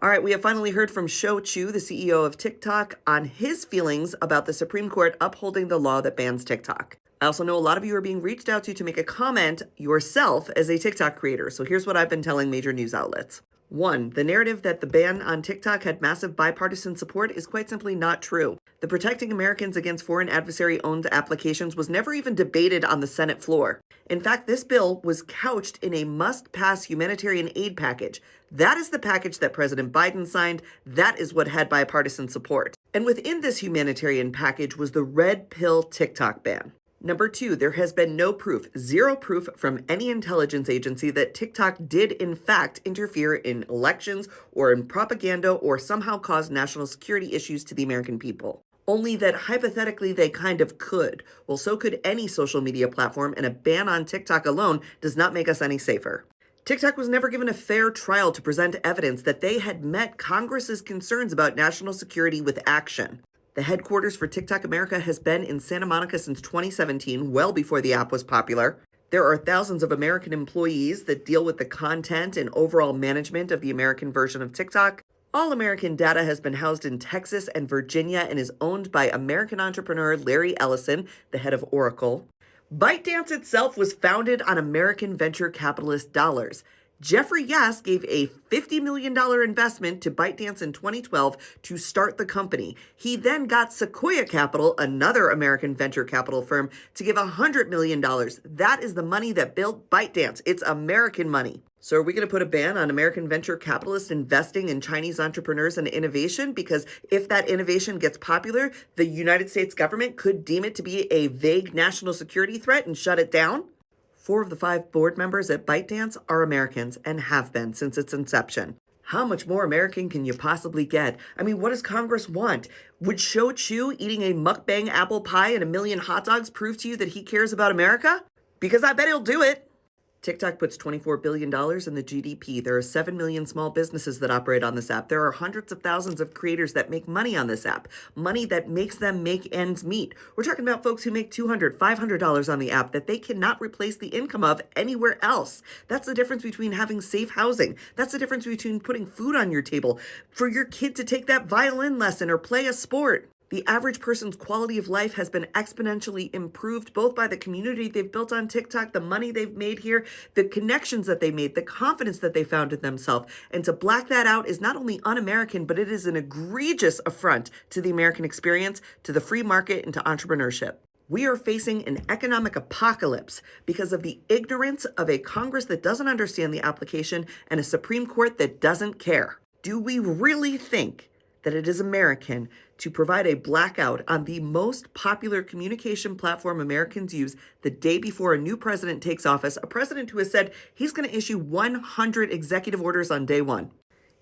All right, we have finally heard from Shou Chew, the CEO of TikTok, on his feelings about the Supreme Court upholding the law that bans TikTok. I also know a lot of you are being reached out to make a comment yourself as a TikTok creator. So here's what I've been telling major news outlets. One, the narrative that the ban on TikTok had massive bipartisan support is quite simply not true. The Protecting Americans Against Foreign Adversary-Owned Applications was never even debated on the Senate floor. In fact, this bill was couched in a must-pass humanitarian aid package. That is the package that President Biden signed. That is what had bipartisan support. And within this humanitarian package was the red pill TikTok ban. Number two, there has been no proof, zero proof from any intelligence agency that TikTok did in fact interfere in elections or in propaganda or somehow cause national security issues to the American people. Only that hypothetically they kind of could. Well, so could any social media platform, and a ban on TikTok alone does not make us any safer. TikTok was never given a fair trial to present evidence that they had met Congress's concerns about national security with action. The headquarters for TikTok America has been in Santa Monica since 2017, well before the app was popular. There are thousands of American employees that deal with the content and overall management of the American version of TikTok. All American data has been housed in Texas and Virginia and is owned by American entrepreneur Larry Ellison, the head of Oracle. ByteDance itself was founded on American venture capitalist dollars. Jeffrey Yass gave a $50 million investment to ByteDance in 2012 to start the company. He then got Sequoia Capital, another American venture capital firm, to give $100 million. That is the money that built ByteDance. It's American money. So are we going to put a ban on American venture capitalists investing in Chinese entrepreneurs and innovation? Because if that innovation gets popular, the United States government could deem it to be a vague national security threat and shut it down? 4 of the 5 board members at ByteDance are Americans and have been since its inception. How much more American can you possibly get? I mean, what does Congress want? Would Shou Chew eating a mukbang apple pie and a million hot dogs prove to you that he cares about America? Because I bet he'll do it. TikTok puts $24 billion in the GDP. There are 7 million small businesses that operate on this app. There are hundreds of thousands of creators that make money on this app, money that makes them make ends meet. We're talking about folks who make $200, $500 on the app that they cannot replace the income of anywhere else. That's the difference between having safe housing. That's the difference between putting food on your table, for your kid to take that violin lesson or play a sport. The average person's quality of life has been exponentially improved, both by the community they've built on TikTok, the money they've made here, the connections that they made, the confidence that they found in themselves. And to black that out is not only un-American, but it is an egregious affront to the American experience, to the free market, and to entrepreneurship. We are facing an economic apocalypse because of the ignorance of a Congress that doesn't understand the application and a Supreme Court that doesn't care. Do we really think that it is American to provide a blackout on the most popular communication platform Americans use the day before a new president takes office, a president who has said he's going to issue 100 executive orders on day one?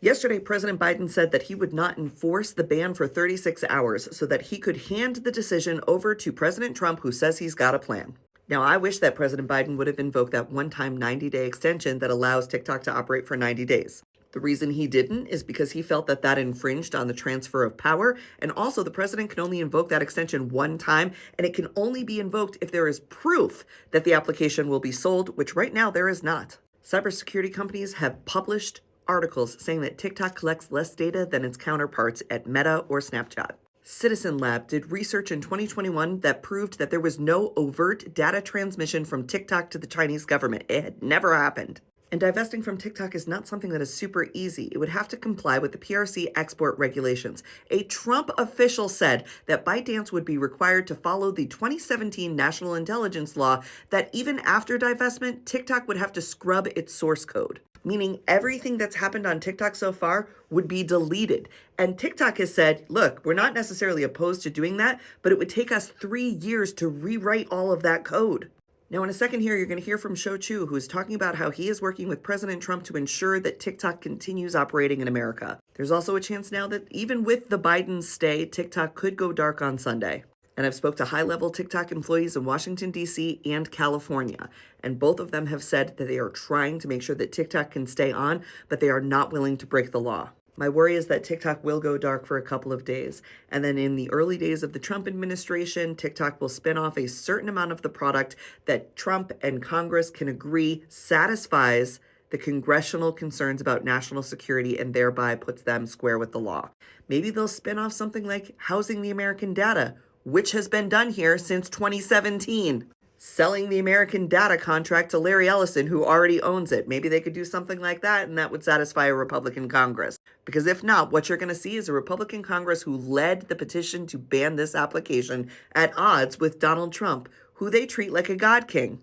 Yesterday, President Biden said that he would not enforce the ban for 36 hours so that he could hand the decision over to President Trump, who says he's got a plan. Now, I wish that President Biden would have invoked that one-time 90-day extension that allows TikTok to operate for 90 days. The reason he didn't is because he felt that that infringed on the transfer of power. And also, the president can only invoke that extension one time, and it can only be invoked if there is proof that the application will be sold, which right now there is not. Cybersecurity companies have published articles saying that TikTok collects less data than its counterparts at Meta or Snapchat. Citizen Lab did research in 2021 that proved that there was no overt data transmission from TikTok to the Chinese government. It had never happened. And divesting from TikTok is not something that is super easy. It would have to comply with the PRC export regulations. A Trump official said that ByteDance would be required to follow the 2017 national intelligence law that even after divestment, TikTok would have to scrub its source code, meaning everything that's happened on TikTok so far would be deleted. And TikTok has said, look, we're not necessarily opposed to doing that, but it would take us 3 years to rewrite all of that code. Now, in a second here, you're going to hear from Shou Chew, who is talking about how he is working with President Trump to ensure that TikTok continues operating in America. There's also a chance now that even with the Biden stay, TikTok could go dark on Sunday. And I've spoke to high-level TikTok employees in Washington, D.C. and California, and both of them have said that they are trying to make sure that TikTok can stay on, but they are not willing to break the law. My worry is that TikTok will go dark for a couple of days. And then in the early days of the Trump administration, TikTok will spin off a certain amount of the product that Trump and Congress can agree satisfies the congressional concerns about national security and thereby puts them square with the law. Maybe they'll spin off something like housing the American data, which has been done here since 2017. Selling the American data contract to Larry Ellison, who already owns it. Maybe they could do something like that, and that would satisfy a Republican Congress. Because if not, what you're going to see is a Republican Congress who led the petition to ban this application at odds with Donald Trump, who they treat like a god king.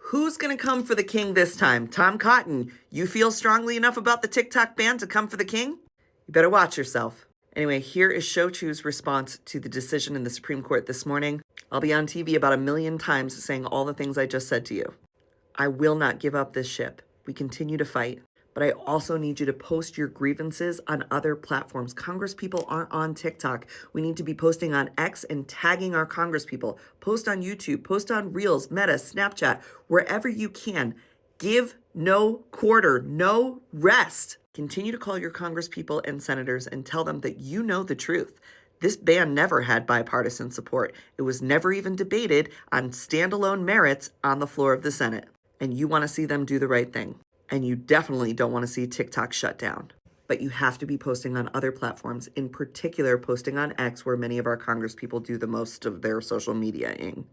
Who's going to come for the king this time? Tom Cotton, you feel strongly enough about the TikTok ban to come for the king? You better watch yourself. Anyway, here is Shochu's response to the decision in the Supreme Court this morning. I'll be on TV about 1 million times saying all the things I just said to you. I will not give up this ship. We continue to fight. But I also need you to post your grievances on other platforms. Congress people aren't on TikTok. We need to be posting on X and tagging our Congress people. Post on YouTube, post on Reels, Meta, Snapchat, wherever you can. Give no quarter, no rest. Continue to call your Congress people and senators and tell them that you know the truth. This ban never had bipartisan support. It was never even debated on standalone merits on the floor of the Senate. And you want to see them do the right thing. And you definitely don't want to see TikTok shut down. But you have to be posting on other platforms, in particular posting on X, where many of our Congress people do the most of their social media-ing.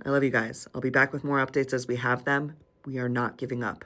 I love you guys. I'll be back with more updates as we have them. We are not giving up.